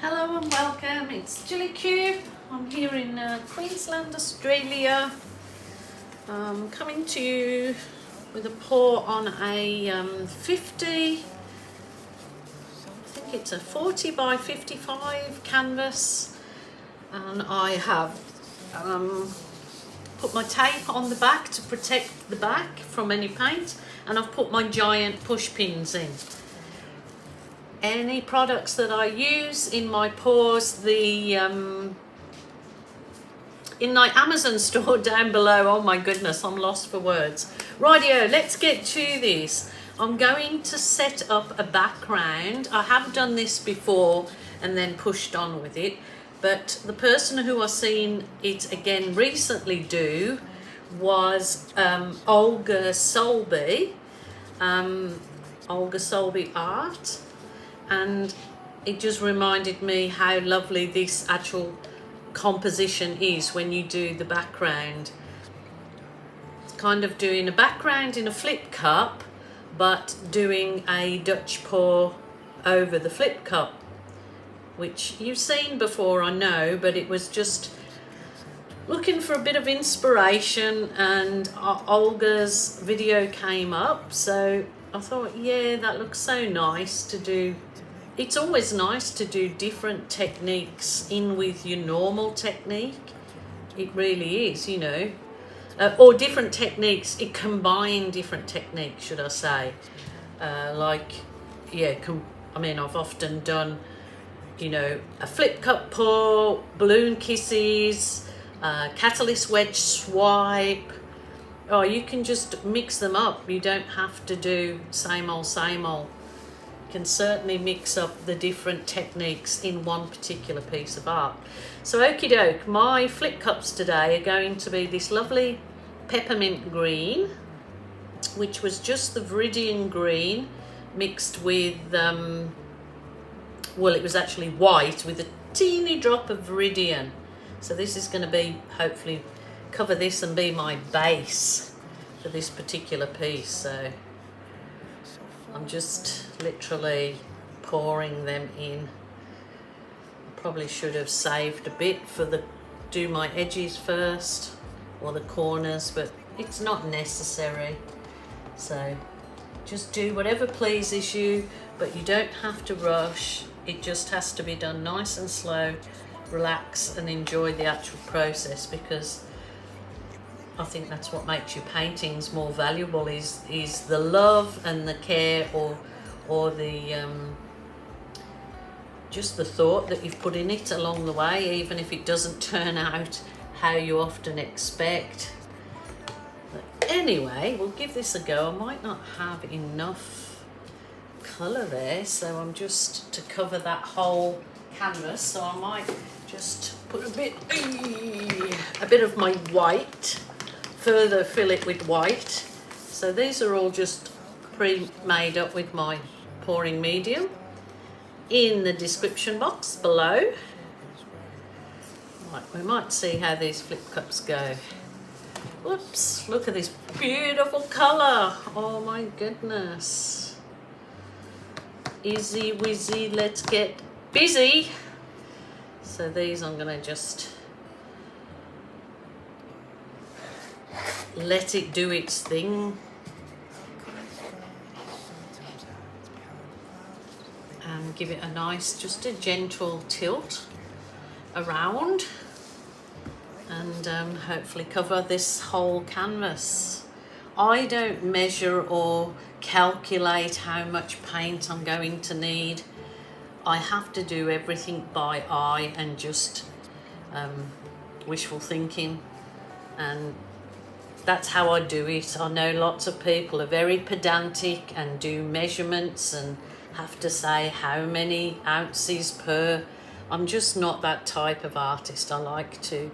Hello and welcome, it's Chili Cube. I'm here in Queensland, Australia. Coming to you with a pour on a 50, I think it's a 40 by 55 canvas, and I have put my tape on the back to protect the back from any paint, and I've put my giant push pins in. Any products that I use in my pours, in my Amazon store down below. Oh my goodness, I'm lost for words. Rightio, let's get to this. I'm going to set up a background. I have done this before and then pushed on with it, but the person who I've seen it again recently do was Olga Soby, Olga Soby Art. And it just reminded me how lovely this actual composition is when you do the background. It's kind of doing a background in a flip cup, but doing a Dutch pour over the flip cup, which you've seen before, I know, but it was just looking for a bit of inspiration, and Olga's video came up, so I thought, yeah, that looks so nice to do. It's always nice to do different techniques in with your normal technique. It really is, you know. Or different techniques, it combine different techniques, should I say. I mean, I've often done, you know, a flip cup pour, balloon kisses, catalyst wedge swipe. Oh, you can just mix them up. You don't have to do same old, same old. Can certainly mix up the different techniques in one particular piece of art. So okie doke, my flip cups today are going to be this lovely peppermint green, which was just the Viridian green mixed with, well, it was actually white with a teeny drop of Viridian. So this is going to be, hopefully, cover this and be my base for this particular piece. So I'm just literally pouring them in. Probably should have saved a bit for do my edges first, or the corners, but it's not necessary. So just do whatever pleases you, but you don't have to rush. It just has to be done nice and slow, relax and enjoy the actual process, because I think that's what makes your paintings more valuable, is the love and the care, or the just the thought that you've put in it along the way, even if it doesn't turn out how you often expect. But anyway, we'll give this a go. I might not have enough colour there, so I'm just to cover that whole canvas, so I might just put a bit of my white, further fill it with white. So these are all just pre-made up with my pouring medium in the description box below. Right, we might see how these flip cups go. Whoops, look at this beautiful colour. Oh my goodness. Easy wizzy, let's get busy. So these I'm gonna just let it do its thing, and give it a nice, just a gentle tilt around, and hopefully cover this whole canvas. I don't measure or calculate how much paint I'm going to need. I have to do everything by eye and just wishful thinking, and that's how I do it. I know lots of people are very pedantic and do measurements and have to say how many ounces per. I'm just not that type of artist. I like to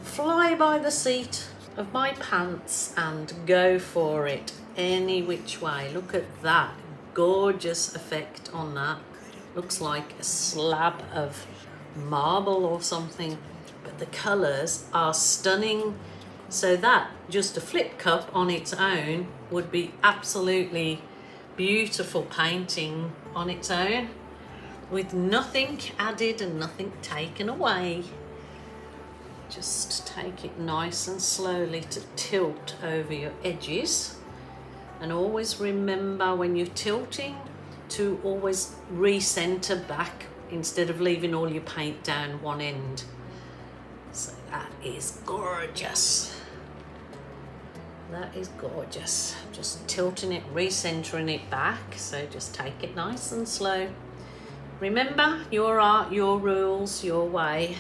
fly by the seat of my pants and go for it any which way. Look at that gorgeous effect on that. Looks like a slab of marble or something, but the colours are stunning. So that, just a flip cup on its own, would be absolutely beautiful painting on its own. with nothing added and nothing taken away. Just take it nice and slowly to tilt over your edges. And always remember when you're tilting to always recenter back instead of leaving all your paint down one end. So that is gorgeous. That is gorgeous. Just tilting it, recentering it back. So just take it nice and slow. Remember, your art, your rules, your way.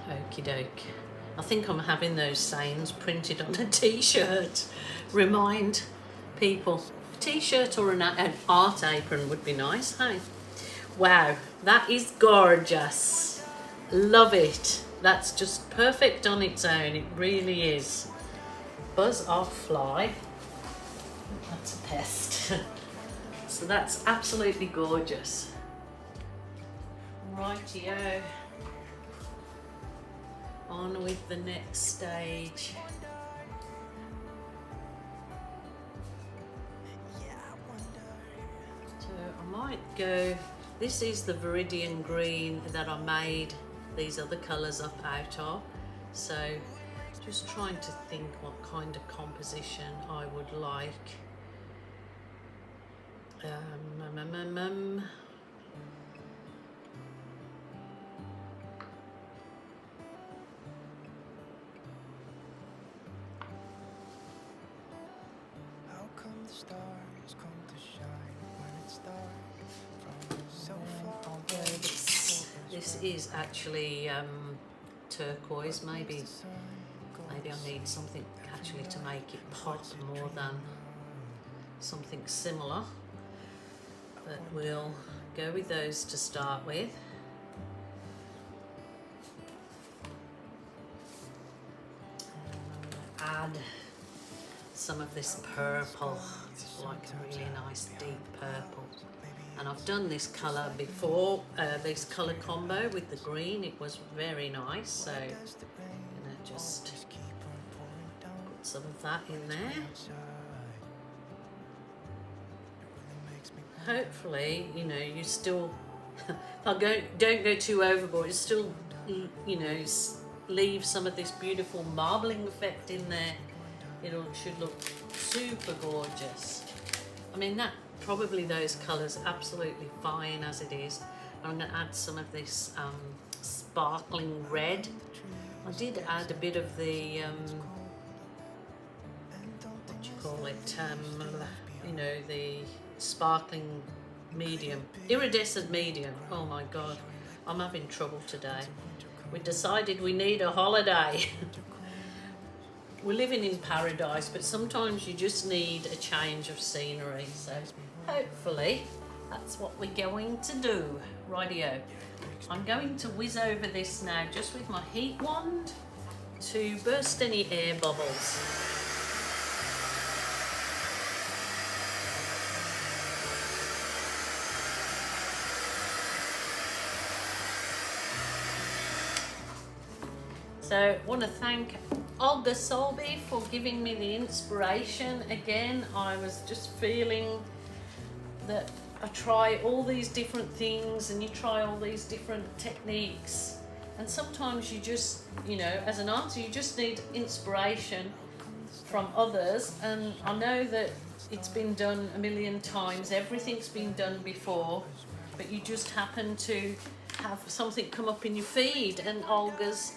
Okie doke. I think I'm having those sayings printed on a t-shirt. Remind people. A t-shirt or an art apron would be nice, hey? Wow, that is gorgeous. Love it. That's just perfect on its own. It really is. Buzz off, fly. That's a pest. So that's absolutely gorgeous. Rightio. On with the next stage. So I might go, this is the Viridian green that I made these other colours up out of. So just trying to think what kind of composition I would like. This is actually turquoise. Maybe I need something actually to make it pop more than something similar. But we'll go with those to start with. Add some of this purple, like a really nice deep purple. And I've done this colour before, this colour combo with the green. It was very nice, so I'm gonna just put some of that in there. Hopefully, you know, you still, don't go too overboard. You still, you know, leave some of this beautiful marbling effect in there. It should look super gorgeous. I mean, that probably those colours absolutely fine as it is. I'm going to add some of this sparkling red. I did add a bit of the what do you call it? You know, the sparkling medium, iridescent medium. Oh my god, I'm having trouble today. We decided we need a holiday. We're living in paradise, but sometimes you just need a change of scenery. So hopefully that's what we're going to do. Rightio. I'm going to whiz over this now just with my heat wand to burst any air bubbles. So I want to thank Olga Soby for giving me the inspiration. Again, I was just feeling that I try all these different things and you try all these different techniques, and sometimes you just, you know, as an artist, you just need inspiration from others. And I know that it's been done a million times, everything's been done before, but you just happen to have something come up in your feed, and Olga's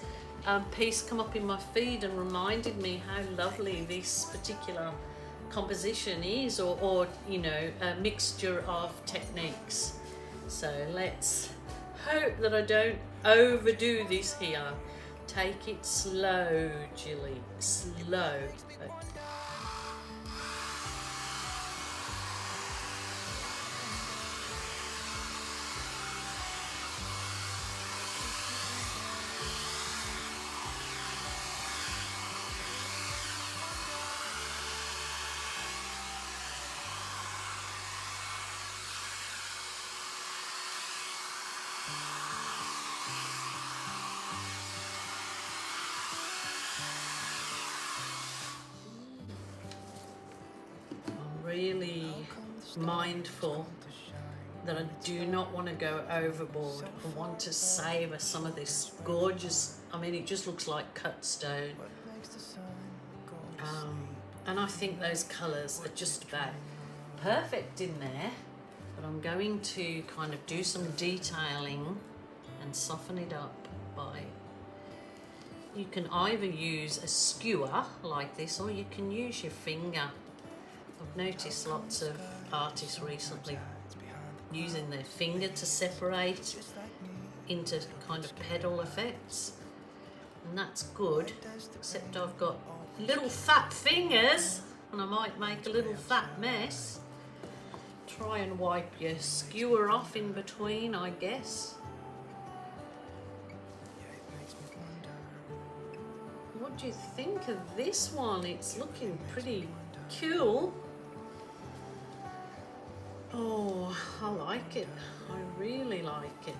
piece come up in my feed and reminded me how lovely this particular composition is, or you know, a mixture of techniques. So let's hope that I don't overdo this here. Take it slow, Julie, slow. mindful that I do not want to go overboard. I want to savor some of this gorgeous, I mean, it just looks like cut stone. And I think those colours are just about perfect in there, but I'm going to kind of do some detailing and soften it up by, you can either use a skewer like this or you can use your finger. I've noticed lots of artists recently using their finger to separate into kind of pedal effects, and that's good, except I've got little fat fingers and I might make a little fat mess. Try and wipe your skewer off in between, I guess. What do you think of this one? It's looking pretty cool. Oh, I like it. I really like it.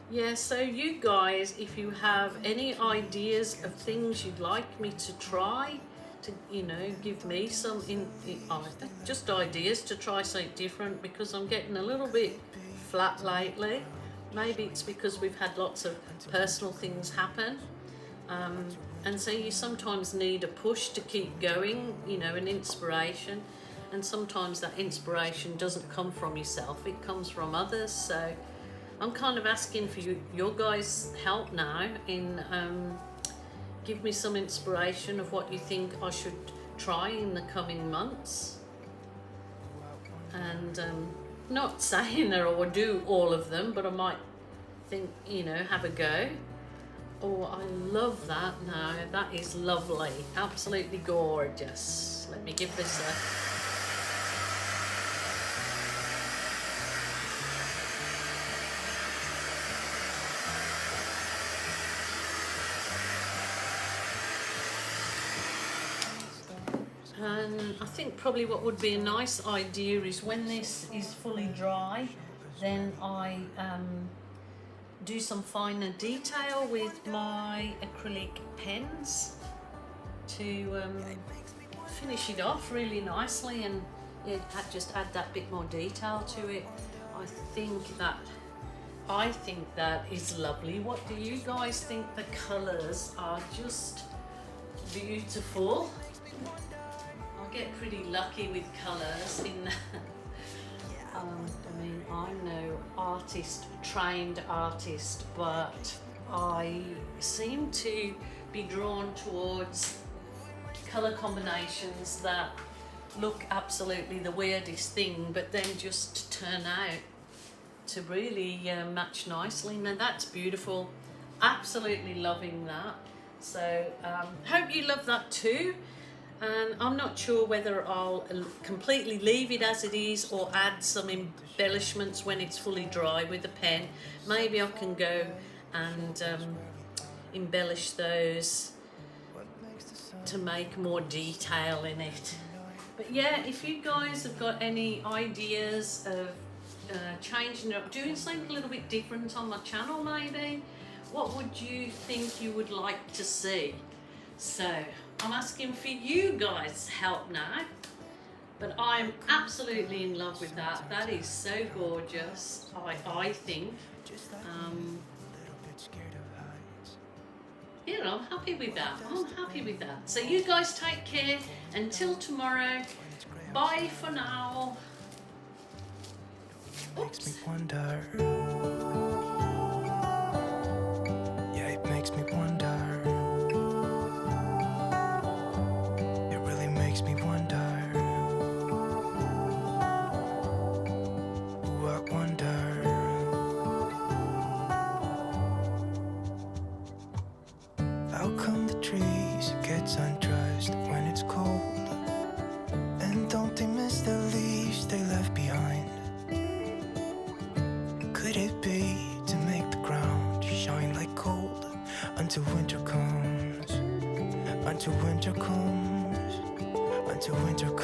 Yeah, so you guys, if you have any ideas of things you'd like me to try, to, you know, give me some just ideas to try something different, because I'm getting a little bit flat lately. Maybe it's because we've had lots of personal things happen. And so you sometimes need a push to keep going, you know, an inspiration. And sometimes that inspiration doesn't come from yourself, it comes from others. So I'm kind of asking for your guys' help now in give me some inspiration of what you think I should try in the coming months. And not saying that I will do all of them, but I might think, you know, have a go. Oh, I love that now. That is lovely. Absolutely gorgeous. Let me give this a... And I think probably what would be a nice idea is when this is fully dry, then I do some finer detail with my acrylic pens to finish it off really nicely, and just add that bit more detail to it. I think that is lovely. What do you guys think? The colours are just beautiful. I get pretty lucky with colours in I mean, I'm no trained artist, but I seem to be drawn towards colour combinations that look absolutely the weirdest thing, but then just turn out to really match nicely. Now that's beautiful. Absolutely loving that. So hope you love that too. And I'm not sure whether I'll completely leave it as it is or add some embellishments when it's fully dry with the pen. Maybe I can go and embellish those to make more detail in it. But yeah, if you guys have got any ideas of changing it up, doing something a little bit different on my channel maybe, what would you think you would like to see? So I'm asking for you guys' help now, but I'm absolutely in love with that. That is so gorgeous, I think. Yeah, I'm happy with that. I'm happy with that. So you guys take care. Until tomorrow. Bye for now. Oops. Makes me wonder. Yeah, it makes me wonder. Makes me wonder. Ooh, I wonder. How come the trees gets undressed when it's cold? And don't they miss the leaves they left behind? Could it be to make the ground shine like gold until winter comes? Until winter comes. Until winter comes.